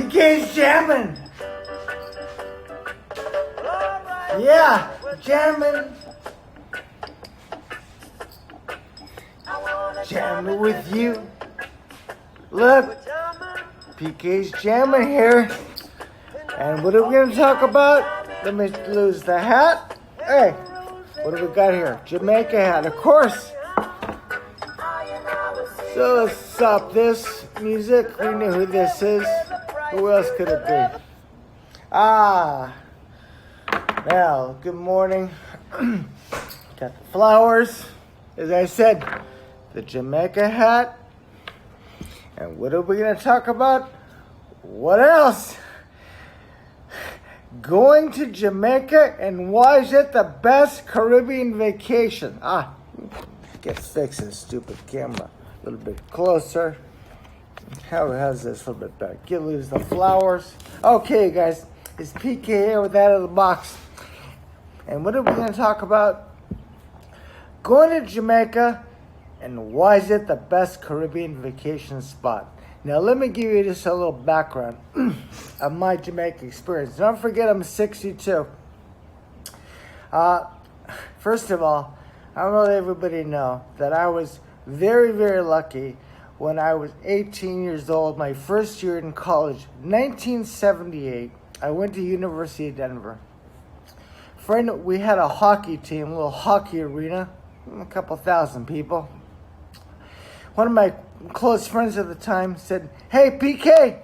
PK's jamming. Yeah, jamming. Jamming with you. Look, PK's jamming here. And what are we going to talk about? Let me lose the hat. Hey, what do we got here? Jamaica hat, of course. So let's stop this music. We know who this is. Who else could it be? Well, good morning. Got the flowers. As I said, the Jamaica hat. And what are we going to talk about? What else? Going to Jamaica, and why is it the best Caribbean vacation? Let's fix this stupid camera a little bit closer. How's this a little bit better? Lose the flowers. Okay, guys, it's PK here with Out of the Box. And what are we going to talk about? Going to Jamaica, and why is it the best Caribbean vacation spot? Now, let me give you just a little background of my Jamaica experience. Don't forget, I'm 62. First of all, I want to let everybody know that I was very, very lucky when I was 18 years old, my first year in college, 1978. I went to University of Denver. Friend, we had a hockey team, a little hockey arena, a couple thousand people. One of my close friends at the time said, "Hey, PK,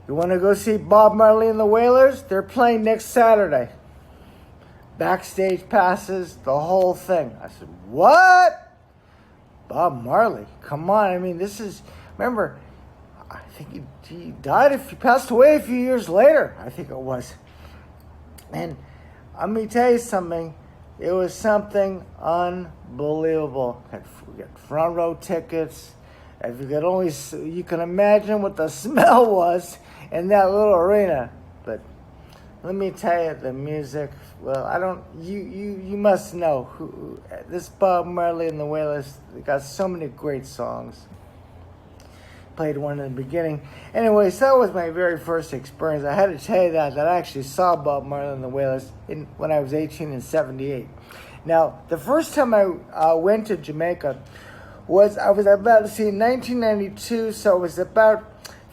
you want to go see Bob Marley and the Wailers? They're playing next Saturday. Backstage passes, the whole thing." I said, "What? Bob Marley? Come on. I mean, this is, remember, I think he died, he passed away a few years later, I think it was. And let me tell you something. It was something unbelievable. We got front row tickets. If you could only, you can imagine what the smell was in that little arena. But let me tell you, the music. Well, you must know who this Bob Marley and the Wailers. They got so many great songs. Played one in the beginning. Anyways, that was my very first experience. I had to tell you that I actually saw Bob Marley and the Wailers when I was 18 in 78. Now, the first time I went to Jamaica I was about to see in 1992, so I was about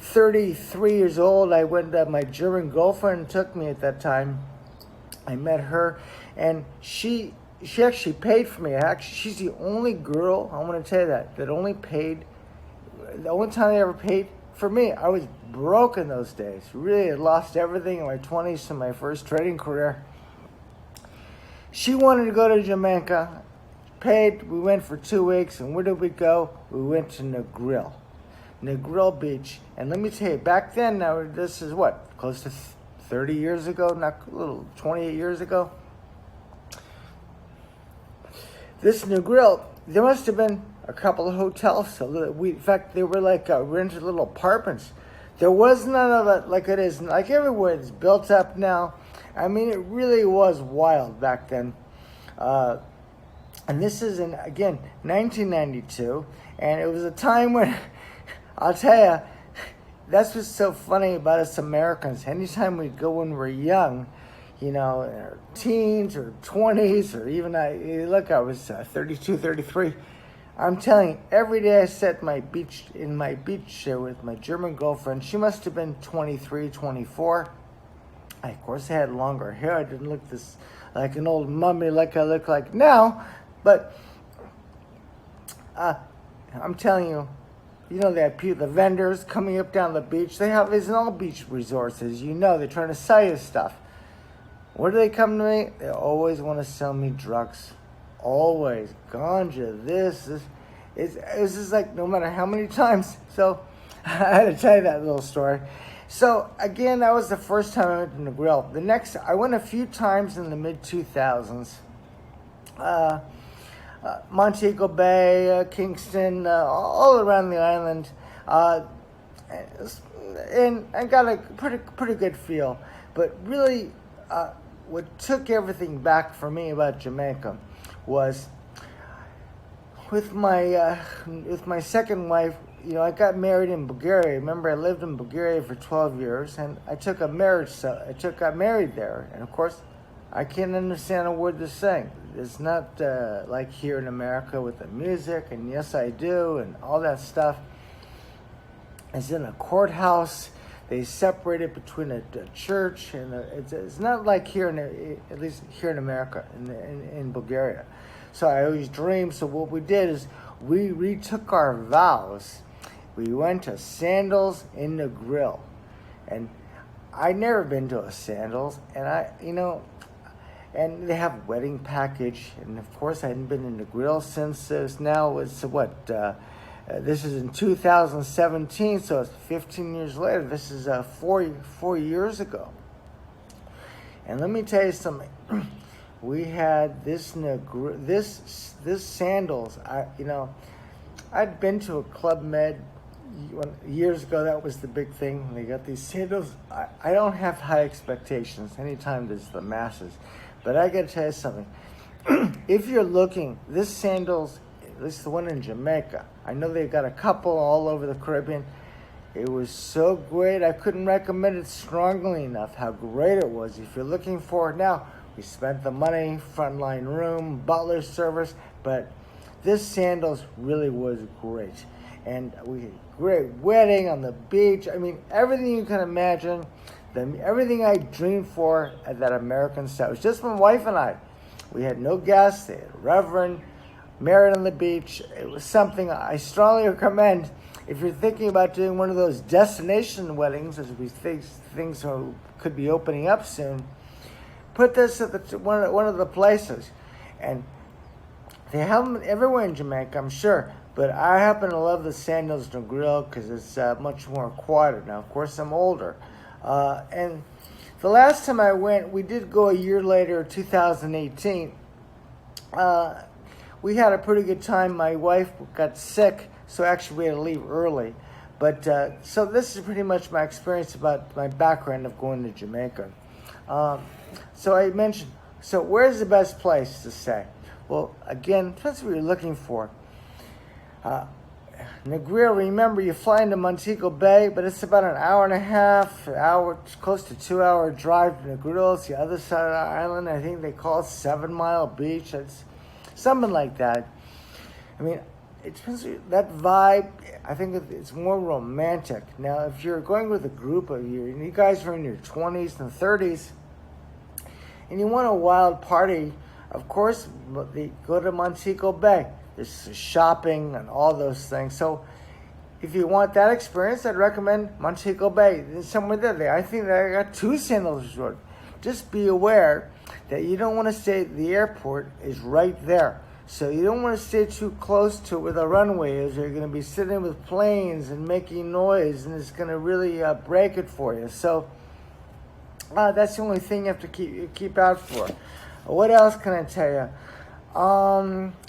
33 years old. I went, my German girlfriend took me at that time. I met her, and she actually paid for me. She's the only girl, I want to tell you that only paid. The only time they ever paid for me. I was broke in those days. Really had lost everything in my 20s in my first trading career. She wanted to go to Jamaica. Paid. We went for 2 weeks. And where did we go? We went to Negril Beach. And let me tell you, back then, now this is what? Close to 30 years ago? Not a little, 28 years ago? This Negril, there must have been a couple of hotels. In fact, they were like rented little apartments. There was none of it like it is, like everywhere. It's built up now. I mean, it really was wild back then. And this is again, 1992. And it was a time when, I'll tell you, that's what's so funny about us Americans. Anytime we go when we're young, in our teens or 20s, or even I was 32, 33. I'm telling you, every day I sat in my beach chair with my German girlfriend. She must have been 23, 24. Of course, I had longer hair. I didn't look this like an old mummy like I look like now. But I'm telling you, they have the vendors coming up down the beach. They have these in all beach resorts, as you know. They're trying to sell you stuff. What do they come to me? They always want to sell me drugs. Always. Ganja, this. It's just like no matter how many times. So I had to tell you that little story. So again, that was the first time I went to Negril. I went a few times in the mid-2000s. Montego Bay, Kingston, all around the island. And I got a pretty good feel. But really, what took everything back for me about Jamaica was with my second wife. I got married in Bulgaria. Remember, I lived in Bulgaria for 12 years, and I got married there. And of course, I can't understand a word they're saying. It's not like here in America with the music, and yes, I do, and all that stuff. It's in a courthouse. They separate it between a church, and it's not like here, at least here in America, in Bulgaria. So I always dreamed. So what we did is we retook our vows. We went to Sandals in the Grill, and I'd never been to a Sandals, and and they have wedding package, and of course I hadn't been in the Grill since this is in 2017, so it's 15 years later. This is 4 years ago, and let me tell you something. We had this Sandals. I'd been to a Club Med years ago. That was the big thing. They got these Sandals. I don't have high expectations anytime there's the masses, but I got to tell you something. If you're looking, this Sandals, at least the one in Jamaica, I know they've got a couple all over the Caribbean. It was so great. I couldn't recommend it strongly enough how great it was. If you're looking for it now, we spent the money, frontline room, butler service, but this Sandals really was great. And we had a great wedding on the beach. I mean, everything you can imagine, everything I dreamed for at that American style. It was just my wife and I. We had no guests. They had a reverend, married on the beach. It was something I strongly recommend if you're thinking about doing one of those destination weddings, as we think things could be opening up soon. Put this at one of the places, and they have them everywhere in Jamaica, I'm sure. But I happen to love the Sandals and Grill because it's much more quieter now. Of course, I'm older, and the last time I went, we did go a year later, 2018. We had a pretty good time. My wife got sick, so actually we had to leave early. But so this is pretty much my experience about my background of going to Jamaica. So I mentioned, so where's the best place to stay? Well, again, depends what you're looking for. Negril, remember, you fly into Montego Bay, but it's about an hour and a half, close to 2 hour drive to Negril. It's the other side of the island. I think they call it 7 Mile Beach. It's something like that. I mean, it depends, that vibe, I think it's more romantic. Now, if you're going with a group of you, and you guys are in your 20s and 30s, and you want a wild party, of course, go to Montego Bay. There's shopping and all those things. So if you want that experience, I'd recommend Montego Bay. There's somewhere there. I think that I got 2 Sandals Resort. Just be aware that you don't want to stay, the airport is right there. So you don't want to stay too close to where the runway is, or you're going to be sitting with planes and making noise, and it's going to really break it for you. So that's the only thing you have to keep out for. What else can I tell you?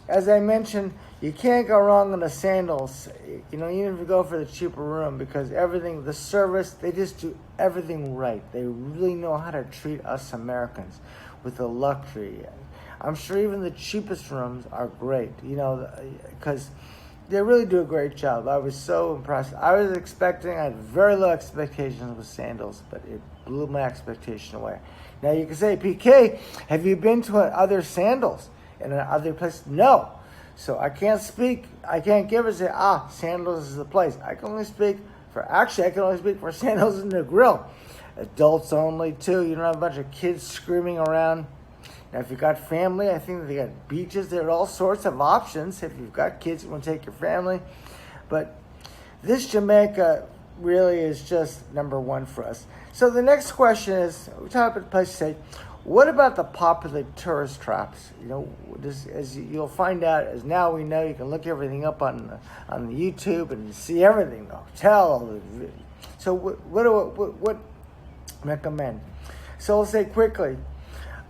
As I mentioned, you can't go wrong on the Sandals. Even if you go for the cheaper room, because everything, the service, they just do everything right. They really know how to treat us Americans with the luxury. I'm sure even the cheapest rooms are great, because they really do a great job. I was so impressed. I had very low expectations with Sandals, but it blew my expectation away. Now you can say, PK, have you been to other Sandals in other places? No. So I can't give it, say, Sandals is the place. I can only speak for Sandals in the Grill. Adults only, too. You don't have a bunch of kids screaming around. Now, if you've got family, I think they got beaches. There are all sorts of options. If you've got kids, you want to take your family. But this Jamaica really is just number one for us. So the next question is, we talk about the place to say, what about the popular tourist traps? As you'll find out, as now we know, you can look everything up on the YouTube and see everything, the hotel. So what recommend? So I'll say quickly,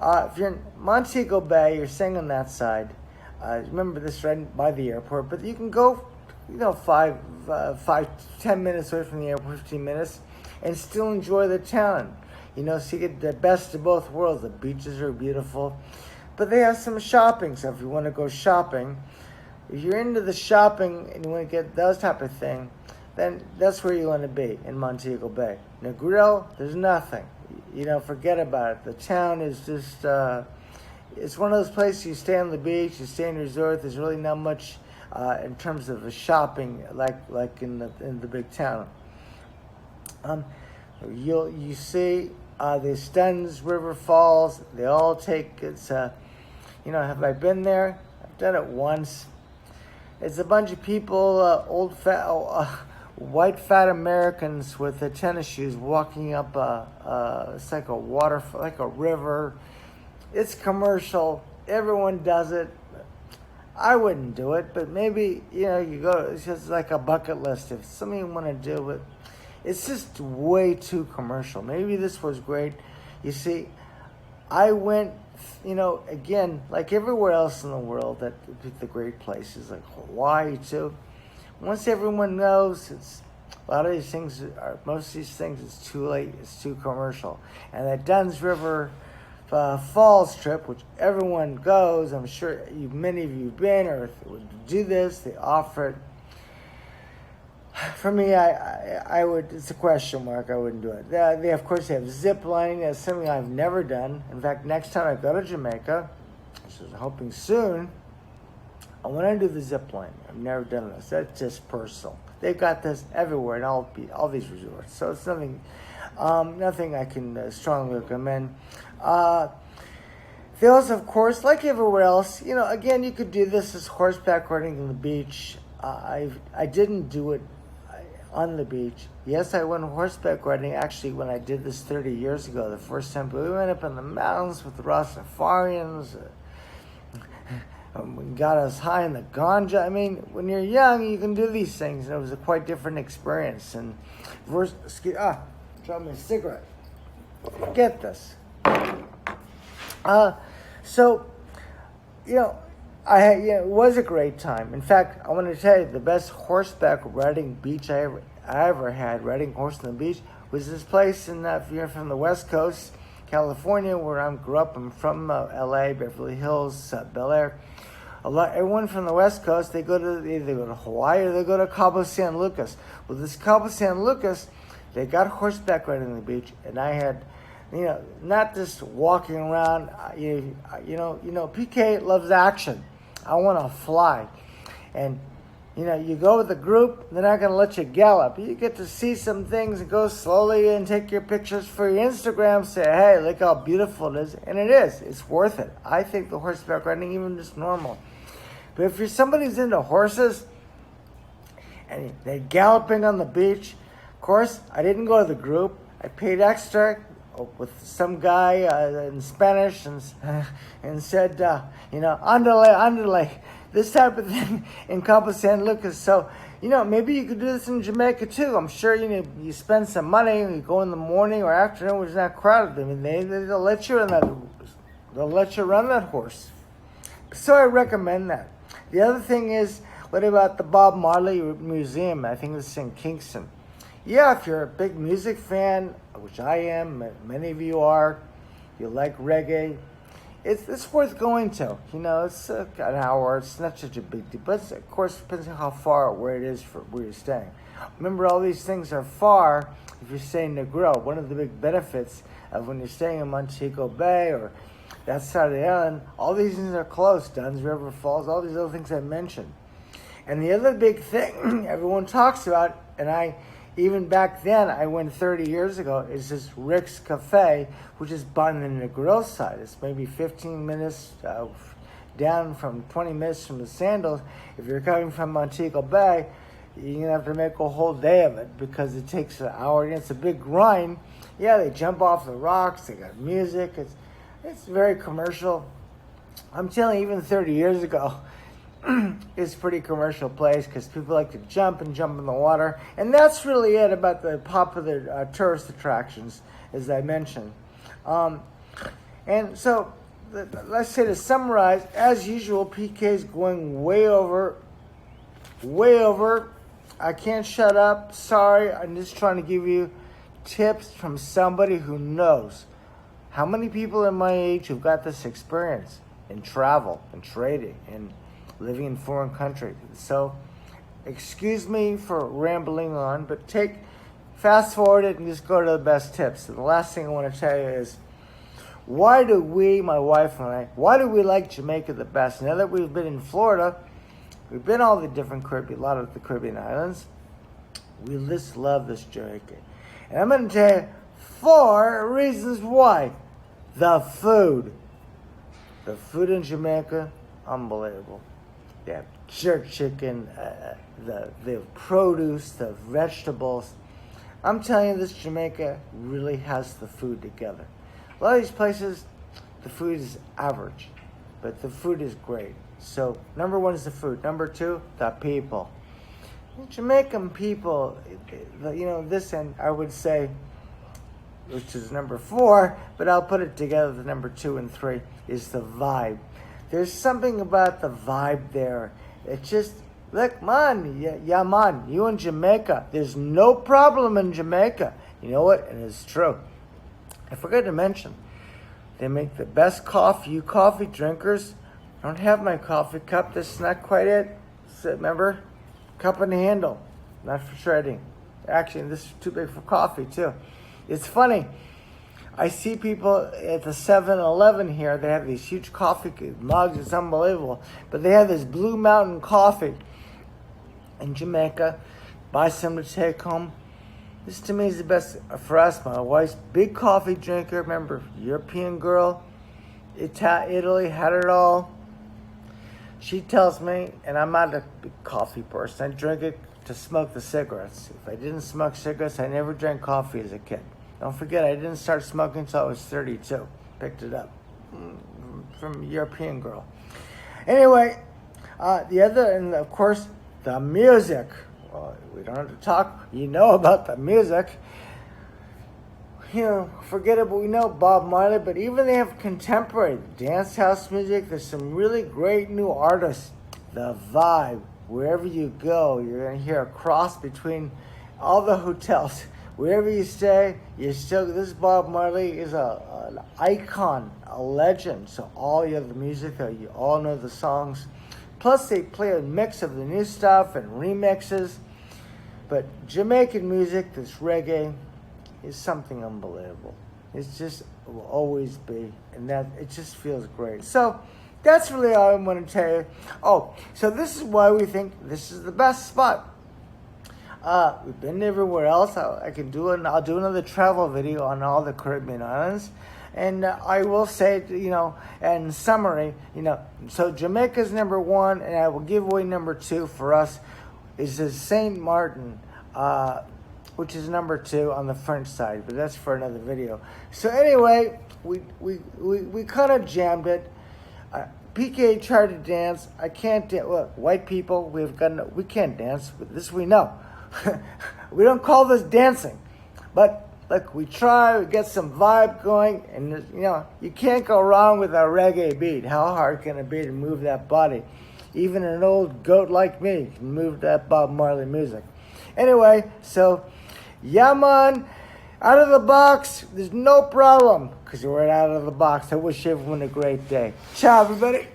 if you're in Montego Bay, you're staying on that side. Remember, this is right by the airport, but you can go, 10 minutes away from the airport, 15 minutes, and still enjoy the town. So you get the best of both worlds. The beaches are beautiful, but they have some shopping. So if you want to go shopping, if you're into the shopping and you want to get those type of thing, then that's where you want to be, in Montego Bay. Negril, there's nothing. Forget about it. The town is just, it's one of those places you stay on the beach, you stay in a resort. There's really not much in terms of the shopping like in the big town. You see the Stuns River Falls. They all take, have I been there? I've done it once. It's a bunch of people, white fat Americans with the tennis shoes walking up it's like a waterfall, like a river. It's commercial. Everyone does it. I wouldn't do it, but maybe, you go, it's just like a bucket list. If something you want to do, but it's just way too commercial. Maybe this was great. You see, I went, again, like everywhere else in the world, that the great places, like Hawaii too. Once everyone knows, a lot of these things, most of these things, it's too late, it's too commercial. And that Dunn's River Falls trip, which everyone goes, I'm sure many of you have been or would do this, they offer it. For me, I would, it's a question mark, I wouldn't do it. They of course have zip lining, that's something I've never done. In fact, next time I go to Jamaica, which I'm hoping soon, I want to do the zip line. I've never done this. That's just personal. They've got this everywhere in all these resorts. So it's nothing I can strongly recommend. They also, of course, like everywhere else, again, you could do this as horseback riding on the beach. I didn't do it on the beach. Yes, I went horseback riding actually when I did this 30 years ago, the first time. But we went up in the mountains with the Rastafarians. We got us high in the ganja. I mean, when you're young, you can do these things. And it was a quite different experience. And drop me a cigarette. Get this. It was a great time. In fact, I want to tell you, the best horseback riding beach I ever had, riding horse on the beach, was this place if you're from the West Coast, California, where I grew up. I'm from LA, Beverly Hills, Bel Air. Everyone from the West Coast, they go to Hawaii or they go to Cabo San Lucas. Well, this Cabo San Lucas, they got horseback riding on the beach, and I had, not just walking around. PK loves action. I want to fly, and you go with a group, they're not going to let you gallop. You get to see some things and go slowly and take your pictures for your Instagram. Say, hey, look how beautiful it is. And it is. It's worth it. I think the horseback riding, even just normal. But if you're somebody who's into horses and they're galloping on the beach, of course, I didn't go to the group. I paid extra with some guy in Spanish and said, andale, this type of thing in Cabo San Lucas. So, maybe you could do this in Jamaica too. I'm sure, you spend some money and you go in the morning or afternoon when it's not crowded. I mean, they'll let you run that horse. So I recommend that. The other thing is, what about the Bob Marley Museum? I think this is in Kingston. Yeah, if you're a big music fan, which I am, many of you are, you like reggae, it's worth going to. It's an hour. It's not such a big deal. But of course, it depends on how far or where it is for where you're staying. Remember, all these things are far if you're staying in Negril. One of the big benefits of when you're staying in Montego Bay or that side of the island, all these things are close. Dunn's River Falls, all these other things I mentioned. And the other big thing everyone talks about, and even back then, I went 30 years ago, is this Rick's Cafe, which is on the Negril side. It's maybe 15 minutes down from 20 minutes from the Sandals. If you're coming from Montego Bay, you're going to have to make a whole day of it because it takes an hour. And it's a big grind. Yeah, they jump off the rocks. They got music. It's very commercial. I'm telling you, even 30 years ago, it's a pretty commercial place because people like to jump in the water. And that's really it about the popular tourist attractions, as I mentioned. And so, let's say to summarize, as usual, PK is going way over. I can't shut up. Sorry, I'm just trying to give you tips from somebody who knows. How many people in my age who've got this experience in travel and trading and living in foreign country. So, excuse me for rambling on, but fast forward it and just go to the best tips. And the last thing I want to tell you is, why do we, my wife and I, why do we like Jamaica the best? Now that we've been in Florida, we've been all the different Caribbean, a lot of the Caribbean islands, we just love this Jamaica. And I'm going to tell you 4 reasons why. The food. The food in Jamaica, unbelievable. They have jerk chicken, the produce, the vegetables. I'm telling you, this Jamaica really has the food together. A lot of these places, the food is average, but the food is great. So, number 1 is the food. Number 2, the people. Jamaican people, this end, I would say, which is number 4, but I'll put it together, the number 2 and 3, is the vibe. There's something about the vibe there. It just, look, man, yeah, man, you in Jamaica, there's no problem in Jamaica. You know what? And it's true. I forgot to mention, they make the best coffee. You coffee drinkers, I don't have my coffee cup. This is not quite it. Remember? Cup and handle, not for shredding. Actually, this is too big for coffee, too. It's funny. I see people at the 7-Eleven here. They have these huge coffee mugs. It's unbelievable. But they have this Blue Mountain coffee in Jamaica. Buy some to take home. This to me is the best for us. My wife's big coffee drinker. Remember, European girl. Italy had it all. She tells me, and I'm not a big coffee person. I drink it to smoke the cigarettes. If I didn't smoke cigarettes, I never drank coffee as a kid. Don't forget, I didn't start smoking until I was 32. Picked it up from a European girl. Anyway, the other, and of course, the music. Well, we don't have to talk. You know about the music. Forget it, but we know Bob Marley, but even they have contemporary dance house music. There's some really great new artists. The vibe, wherever you go, you're going to hear a cross between all the hotels. Wherever you stay, this Bob Marley is an icon, a legend. So all you have the music, you all know the songs. Plus they play a mix of the new stuff and remixes. But Jamaican music, this reggae, is something unbelievable. It's just, it will always be, and that it just feels great. So that's really all I want to tell you. Oh, so this is why we think this is the best spot. We've been everywhere else. I'll do another travel video on all the Caribbean islands. And I will say, in summary, so Jamaica's number 1, and I will give away number 2 for us, is the St. Martin, which is number 2 on the French side, but that's for another video. So anyway, we kind of jammed it. PK tried to dance. I can't dance. Look, white people, we can't dance. This we know. We don't call this dancing, but look, we try. We get some vibe going, and you can't go wrong with a reggae beat. How hard can it be to move that body? Even an old goat like me can move that Bob Marley music. Anyway, so yeah, man, out of the box, there's no problem because we're out of the box. I wish everyone a great day. Ciao, everybody.